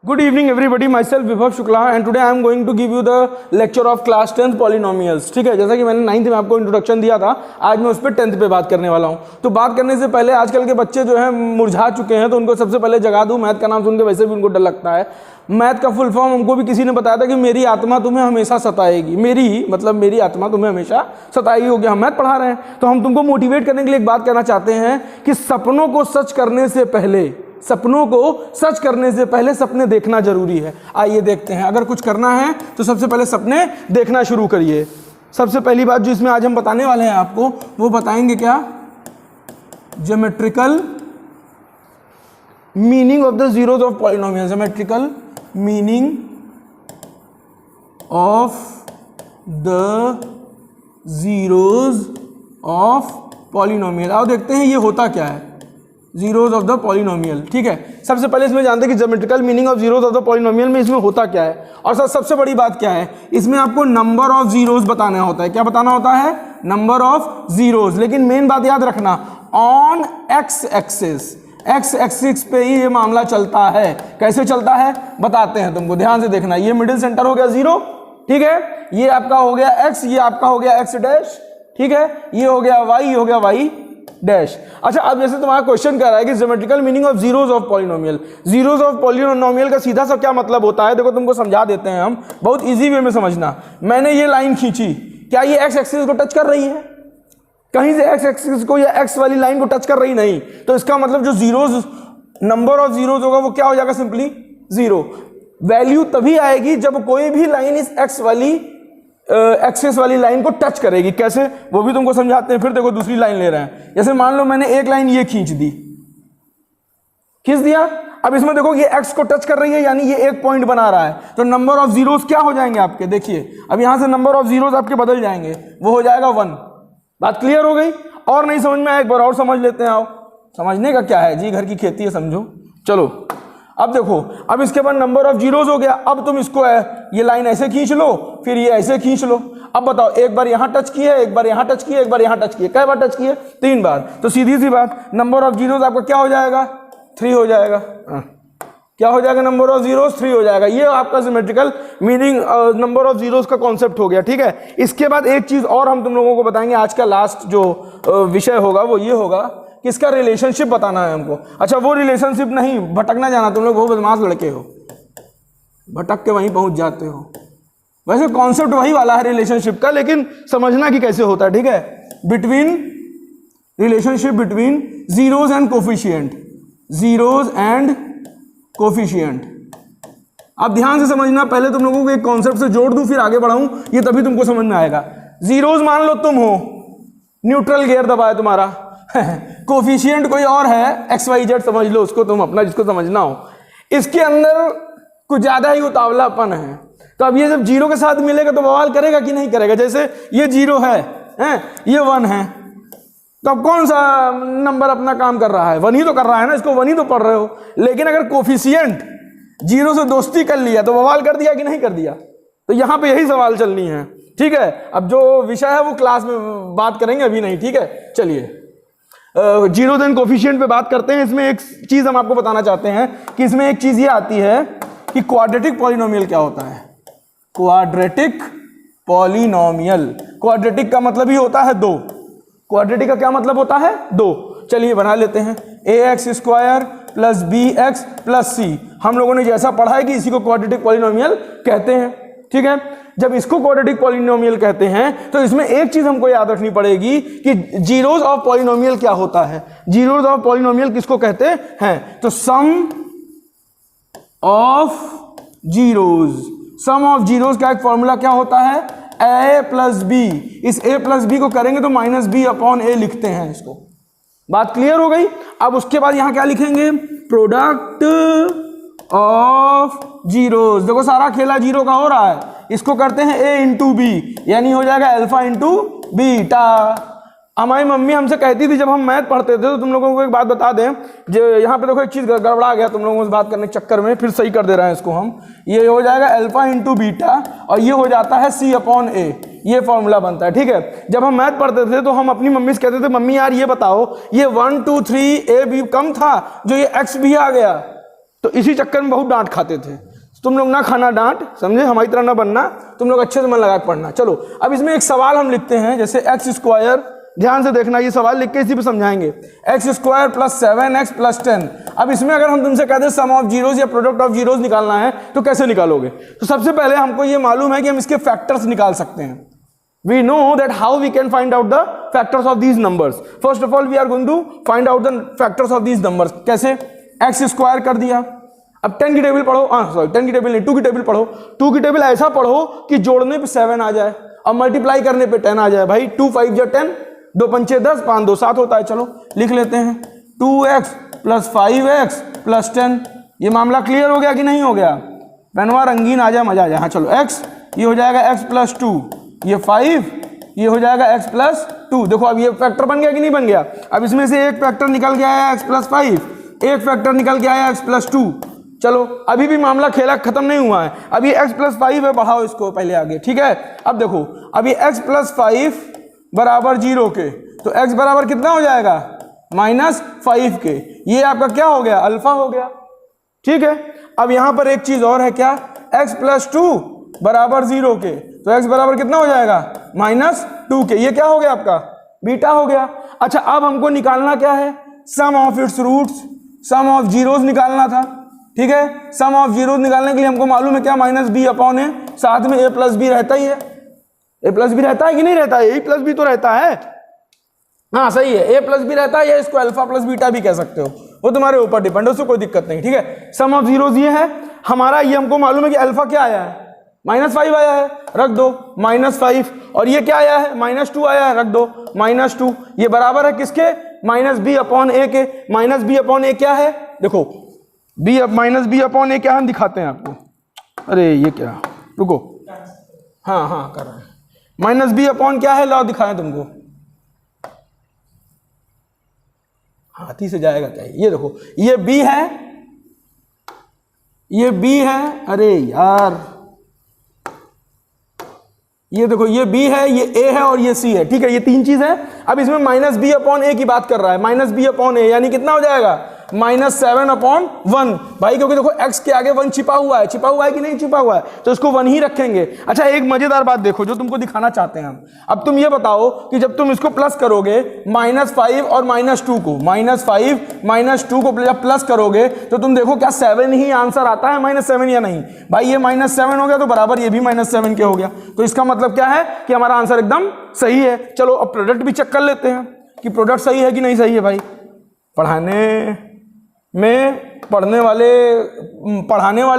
Good evening everybody, myself विभव Shukla and today I am going to give you the lecture of class 10th polynomials। ठीक है, जैसा कि मैंने 9th में आपको इंट्रोडक्शन दिया था, आज मैं उस पर 10th पे बात करने वाला हूँ। तो बात करने से पहले आजकल के बच्चे जो हैं मुरझा चुके हैं, तो उनको सबसे पहले जगा दूँ। मैथ का नाम सुन के वैसे भी उनको डर लगता है। मैथ का फुल फॉर्म हमको भी किसी ने बताया था कि मेरी आत्मा तुम्हें हमेशा सताएगी। मेरी मतलब मेरी आत्मा तुम्हें हमेशा सताएगी होगी। हम मैथ पढ़ा रहे हैं तो हम तुमको मोटिवेट करने के लिए एक बात कहना चाहते हैं कि सपनों को सच करने से पहले सपने देखना जरूरी है। आइए देखते हैं, अगर कुछ करना है तो सबसे पहले सपने देखना शुरू करिए। सबसे पहली बात जो इसमें आज हम बताने वाले हैं आपको, वो बताएंगे क्या, geometrical meaning of the zeros of polynomial. Geometrical meaning of the zeros of polynomial. आओ देखते हैं ये होता क्या है, जीरोज ऑफ द पॉलिनोमियल। ठीक है, सबसे पहले इसमें जानते हैं कि geometrical meaning of zeros of the polynomial में इसमें होता क्या है। और सबसे बड़ी बात क्या है, इसमें आपको नंबर ऑफ जीरोज बताना होता है। क्या बताना होता है? Number of zeros. लेकिन मेन बात याद रखना, ऑन एक्स एक्सिस पे ही ये मामला चलता है। कैसे चलता है बताते हैं तुमको, ध्यान से देखना। ये मिडिल सेंटर हो गया 0, ठीक है, ये आपका हो गया x, ये आपका हो गया x डैश, ठीक है, ये हो गया y, ये हो गया y डैश। अच्छा, अब जैसे तुम्हारा क्वेश्चन कर रहा है कि geometrical meaning of zeros of polynomial. Zeros of polynomial का सीधा सा क्या मतलब होता है, देखो तुमको समझा देते हैं हम, बहुत इजी वे में समझना। मैंने ये लाइन खींची, क्या ये एक्स एक्सिस को टच कर रही है? कहीं से एक्स एक्सिस को या एक्स वाली लाइन को टच कर रही नहीं। तो इसका मतलब जो जीरोज, नंबर ऑफ जीरोज होगा वो क्या हो जाएगा? सिंपली 0। वैल्यू तभी आएगी जब कोई भी लाइन इस एक्स वाली एक्सिस वाली लाइन को टच करेगी। कैसे, वो भी तुमको समझाते हैं। फिर देखो दूसरी लाइन ले रहे हैं, जैसे मान लो मैंने एक लाइन ये खींच दिया। अब इसमें देखो ये एक्स को टच कर रही है, यानी ये एक पॉइंट बना रहा है। तो नंबर ऑफ जीरोज क्या हो जाएंगे आपके, देखिए अब यहां से नंबर ऑफ जीरोज आपके बदल जाएंगे, वो हो जाएगा 1। बात क्लियर हो गई? और नहीं समझ में आया, एक बार और समझ लेते हैं। आओ, समझने का क्या है जी, घर की खेती है, समझो। चलो अब देखो, अब इसके बाद नंबर ऑफ जीरोज हो गया। अब तुम इसको ये लाइन ऐसे खींच लो, फिर ये ऐसे खींच लो। अब बताओ, एक बार यहां टच किए, एक बार यहां टच किए, एक बार यहां टच किए, कई बार टच किए? 3 बार। तो सीधी सी बात, नंबर ऑफ जीरोज आपका क्या हो जाएगा? 3 हो जाएगा। क्या हो जाएगा? नंबर ऑफ जीरोज 3 हो जाएगा। ये आपका geometrical meaning number of zeros का कॉन्सेप्ट हो गया। ठीक है, इसके बाद एक चीज और हम तुम लोगों को बताएंगे। आज का लास्ट जो विषय होगा वो ये होगा कि इसका रिलेशनशिप बताना है हमको। अच्छा, वो रिलेशनशिप नहीं, भटकना जाना, तुम लोग वो बदमाश लड़के हो, भटक के वहीं पहुंच जाते हो। वैसे कॉन्सेप्ट वही वाला है रिलेशनशिप का, लेकिन समझना कि कैसे होता है। ठीक है, relationship between zeros and coefficient, zeros and coefficient. अब ध्यान से समझना, पहले तुम लोगों को एक कॉन्सेप्ट से जोड़ दूं फिर आगे बढ़ाऊं, ये तभी तुमको समझ में आएगा। जीरोज मान लो तुम हो, न्यूट्रल गियर दबा है तुम्हारा कोफिशिएंट कोई और है, XYZ समझ लो उसको तुम अपना, जिसको समझना हो। इसके अंदर कुछ ज्यादा ही उतावलापन है। तो अब ये जब जीरो के साथ मिलेगा तो बवाल करेगा कि नहीं करेगा? जैसे ये 0 है, ये 1 है, तो अब कौन सा नंबर अपना काम कर रहा है? 1 ही तो कर रहा है ना, इसको 1 ही तो पढ़ रहे हो। लेकिन अगर कोफिशिएंट 0 से दोस्ती कर लिया तो बवाल कर दिया कि नहीं कर दिया? तो यहां पे यही सवाल चलनी है। ठीक है, अब जो विषय है वो क्लास में बात करेंगे, अभी नहीं। ठीक है, चलिए जीरोज एंड कोफिशिएंट पे बात करते हैं। इसमें एक चीज हम आपको बताना चाहते हैं कि इसमें एक चीज ये आती है कि क्वाड्रेटिक पॉलिनोमियल क्या होता है। क्वाड्रेटिक पॉलिनोमियल, क्वाड्रेटिक का मतलब ही होता है 2। क्वाड्रेटिक का क्या मतलब होता है? 2। चलिए बना लेते हैं, ax² + bx + c। हम लोगों ने जैसा पढ़ा है कि इसी को क्वाड्रेटिक पॉलिनोमियल कहते हैं। ठीक है, जब इसको क्वाड्रेटिक पॉलिनोमियल कहते हैं तो इसमें एक चीज हमको याद रखनी पड़ेगी कि जीरोज ऑफ पॉलिनोमियल क्या होता है। जीरोज ऑफ पॉलिनोमियल किसको कहते हैं? तो sum of zeros. Sum of zeros का एक फॉर्मूला क्या होता है? a + b। इस a + b को करेंगे तो -b/a लिखते हैं इसको। बात क्लियर हो गई? अब उसके बाद यहां क्या लिखेंगे? Product of zeros. देखो सारा खेला 0 का हो रहा है, इसको करते हैं a × b, यानी हो जाएगा अल्फा × बीटा। हमारी मम्मी हमसे कहती थी जब हम मैथ पढ़ते थे, तो तुम लोगों को एक बात बता दें, जो यहाँ पे देखो एक चीज गड़बड़ा गया तुम लोगों से बात करने के चक्कर में, फिर सही कर दे रहे हैं इसको हम। ये हो जाएगा अल्फा × बीटा और ये हो जाता है c/a। ये फॉर्मूला बनता है। ठीक है, जब हम मैथ पढ़ते थे तो हम अपनी मम्मी से कहते थे, मम्मी यार ये बताओ, ये 1 2 3 a b कम था, जो ये x भी आ गया तो इसी चक्कर में बहुत डांट खाते थे। तुम लोग ना खाना डांट, समझे, हमारी तरह ना बनना, तुम लोग अच्छे से मन लगा के पढ़ना। चलो अब इसमें एक सवाल हम लिखते हैं, जैसे एक्स स्क्वायर, ध्यान से देखना, ये सवाल लिख के इसी पे समझाएंगे। X square plus 7x plus 10। अब इसमें अगर हम तुमसे कहते हैं सम ऑफ जीरोज या प्रोडक्ट ऑफ जीरोज निकालना है तो कैसे निकालोगे? तो सबसे पहले हमको ये मालूम है कि हम इसके फैक्टर्स निकाल सकते हैं। We know that how we can find out the factors of these numbers. First of all, we are going to find out the factors of these numbers. कैसे? x स्क्वायर कर दिया। अब 10 की टेबल पढ़ो, sorry 10 की table नहीं, 2 की table पढ़ो। 2 की टेबल ऐसा पढ़ो कि जोड़ने पे 7 आ जाए और मल्टीप्लाई करने पे 10 आ जाए। भाई 2 5 या 10, 2 पंचे 10, 5 2 7 होता है। चलो लिख लेते हैं 2x प्लस 5x प्लस 10। ये मामला क्लियर हो गया कि नहीं हो गया? पेनवा रंगीन आ जाए, मजा आ जाए। हाँ चलो, x ये हो जाएगा x प्लस 2, ये 5, ये हो जाएगा x प्लस 2। देखो अब ये फैक्टर बन गया कि नहीं बन गया? अब इसमें से एक फैक्टर निकल के आया x प्लस 5, एक फैक्टर निकल के आया x प्लस 2। चलो अभी भी मामला खेला खत्म नहीं हुआ है, अभी x प्लस 5 है, बढ़ाओ इसको पहले आगे, ठीक है। अब देखो अभी x प्लस 5 बराबर 0 के, तो x बराबर कितना हो जाएगा? -5 के। ये आपका क्या हो गया? अल्फा हो गया, ठीक है। अब यहां पर एक चीज और है, क्या? x प्लस 2 बराबर 0 के, तो x बराबर कितना हो जाएगा? -2 के। ये क्या हो गया आपका? बीटा हो गया। अच्छा अब हमको निकालना क्या है? Sum of its roots, sum of zeros निकालना था, ठीक है। सम ऑफ जीरोस निकालने के लिए हमको मालूम है क्या? -b/a, साथ में a प्लस बी रहता ही है। a प्लस बी रहता है कि नहीं रहता है? a प्लस बी तो रहता है, हाँ सही है, a प्लस बी रहता है, या इसको अल्फा प्लस बीटा भी कह सकते हो, वो तुम्हारे ऊपर डिपेंड है, उससे कोई दिक्कत नहीं, ठीक है। सम ऑफ जीरोस ये है हमारा, ये हमको मालूम है कि अल्फा क्या आया है? -5 आया है, रख दो -5, और ये क्या आया है? -2 आया है, रख दो -2। ये बराबर है किसके? -b/a के। -b/a क्या है? देखो -b/a क्या हम दिखाते हैं आपको। अरे ये क्या, रुको, हाँ कर रहे हैं। -b/ क्या है, लाओ दिखाएं तुमको, हाथी से जाएगा क्या? ये देखो, ये b है, ये b है, अरे यार ये देखो, ये b है, ये a है और ये c है, ठीक है। ये तीन चीज है। अब इसमें -b/a की बात कर रहा है, -b/a यानी कितना हो जाएगा? -7/1। भाई क्योंकि देखो x के आगे 1 छिपा हुआ है, छिपा हुआ है कि नहीं छिपा हुआ है, तो इसको 1 ही रखेंगे। अच्छा एक मजेदार बात देखो जो तुमको दिखाना चाहते हैं हम। अब तुम ये बताओ कि जब तुम इसको प्लस करोगे -5 और -2 को, -5 -2 को जब प्लस करोगे तो तुम देखो क्या 7 ही आंसर आता है, -7 या नहीं? भाई ये -7 हो गया तो बराबर ये भी -7 के हो गया, तो इसका मतलब क्या है कि हमारा आंसर एकदम सही है। चलो अब प्रोडक्ट भी चेक कर लेते हैं कि प्रोडक्ट सही है कि नहीं सही है। भाई पढ़ाने में पढ़ने वाले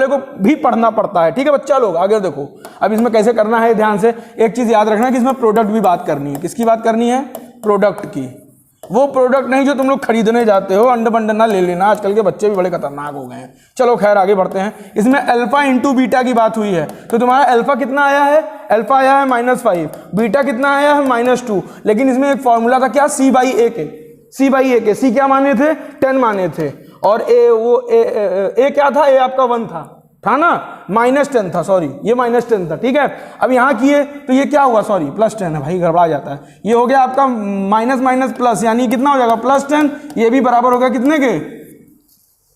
को भी पढ़ना पड़ता है, ठीक है बच्चा लोग। आगे देखो अब इसमें कैसे करना है, ध्यान से एक चीज याद रखना कि इसमें प्रोडक्ट भी बात करनी है। किसकी बात करनी है? प्रोडक्ट की। वो प्रोडक्ट नहीं जो तुम लोग खरीदने जाते हो, अंडर बंडर ना ले लेना, आजकल के बच्चे भी बड़े खतरनाक हो गए हैं। चलो खैर आगे बढ़ते हैं। इसमें अल्फा इंटू बीटा की बात हुई है, तो तुम्हारा अल्फा कितना आया है? अल्फा आया है -5, बीटा कितना आया है? -2। लेकिन इसमें एक फॉर्मूला था क्या? c/a के। c/a के, c क्या माने थे? 10 माने थे, और a क्या था? a आपका 1 था ना, -10 था, सॉरी ये -10 था, ठीक है। अब यहाँ किए तो ये क्या हुआ? सॉरी +10 है, भाई गड़बड़ा जाता है। ये हो गया आपका माइनस प्लस, यानी कितना हो जाएगा? +10। ये भी बराबर हो गया कितने के?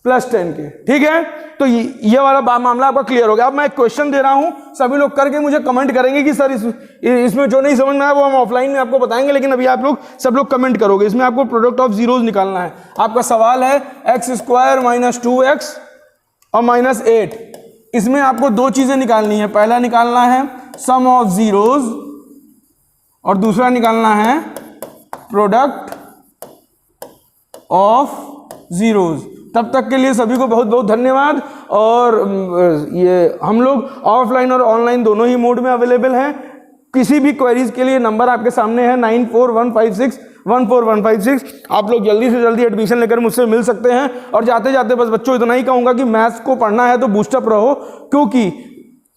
+10 के, ठीक है। तो ये वाला मामला आपका क्लियर हो गया। अब मैं एक क्वेश्चन दे रहा हूं, सभी लोग करके मुझे कमेंट करेंगे कि सर इसमें जो नहीं समझ में आया वो हम ऑफलाइन में आपको बताएंगे, लेकिन अभी आप लोग सब लोग कमेंट करोगे। इसमें आपको प्रोडक्ट ऑफ जीरोस निकालना है। आपका सवाल है x² - 2x और -8। इसमें आपको दो चीजें निकालनी है। पहला निकालना है सम ऑफ जीरोस और दूसरा निकालना है प्रोडक्ट ऑफ जीरोस। तब तक के लिए सभी को बहुत बहुत धन्यवाद। और ये हम लोग ऑफलाइन और ऑनलाइन दोनों ही मोड में अवेलेबल हैं। किसी भी क्वेरीज के लिए नंबर आपके सामने है 9415614156। आप लोग जल्दी से जल्दी एडमिशन लेकर मुझसे मिल सकते हैं। और जाते जाते बस बच्चों इतना ही कहूँगा कि मैथ्स को पढ़ना है तो बूस्टअप रहो, क्योंकि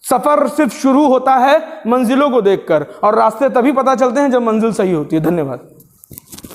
सफ़र सिर्फ शुरू होता है मंजिलों को देखकर, और रास्ते तभी पता चलते हैं जब मंजिल सही होती है। धन्यवाद।